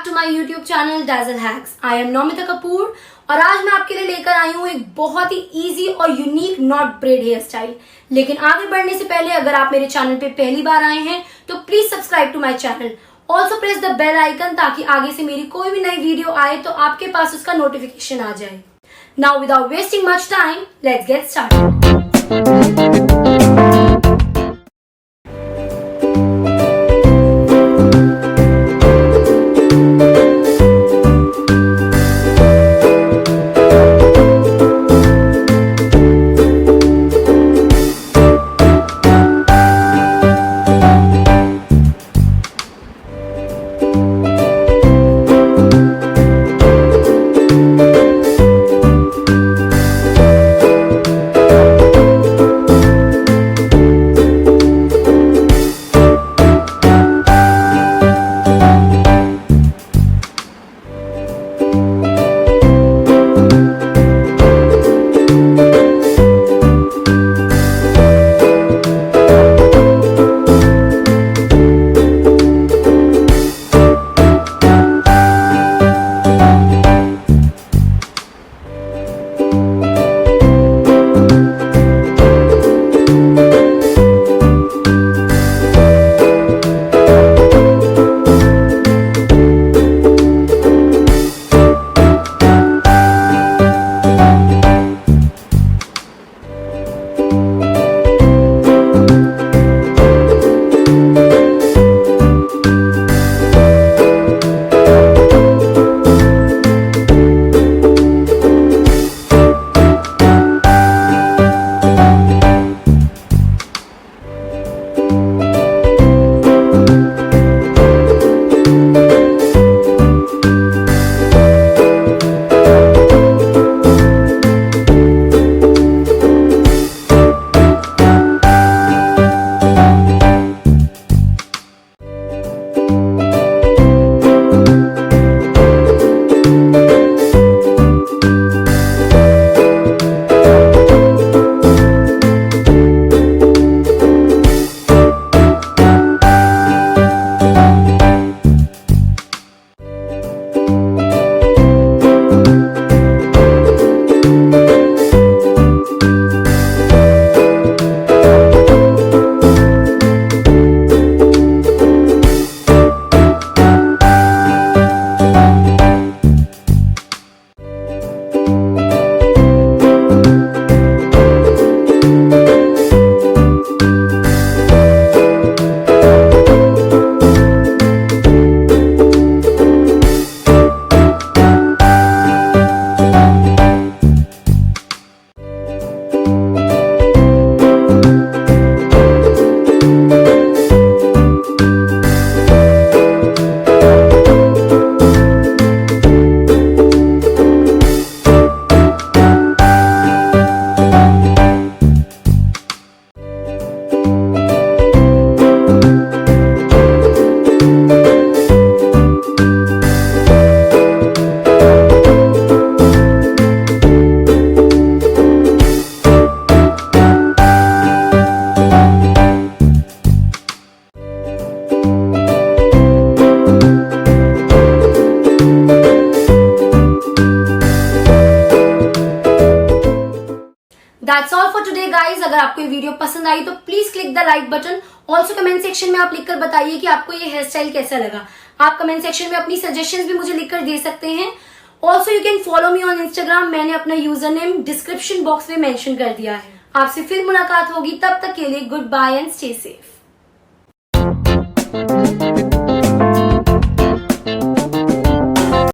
to my YouTube channel Dazzle Hacks. I am नौमिता Kapoor और आज मैं आपके लिए लेकर आई हूँ एक बहुत ही इजी और unique knot braid hairstyle. लेकिन आगे बढ़ने से पहले अगर आप मेरे चैनल पे पहली बार आए हैं तो please subscribe to my channel. Also press the bell icon ताकि आगे से मेरी कोई भी नई वीडियो आए तो आपके पास उसका नोटिफिकेशन आ जाए। Now without wasting much time let's get started. That's all for today guys। अगर आपको ये वीडियो पसंद आई तो please click the like button. Also comment section में आप लिखकर बताइए कि आपको ये हेयर स्टाइल कैसा लगा। आप कमेंट सेक्शन में अपनी सजेशंस भी मुझे लिखकर दे सकते हैं। Also you can follow me on Instagram. मैंने अपना यूजर नेम डिस्क्रिप्शन बॉक्स में मेंशन कर दिया है। आपसे फिर मुलाकात होगी, तब तक के लिए goodbye and stay safe.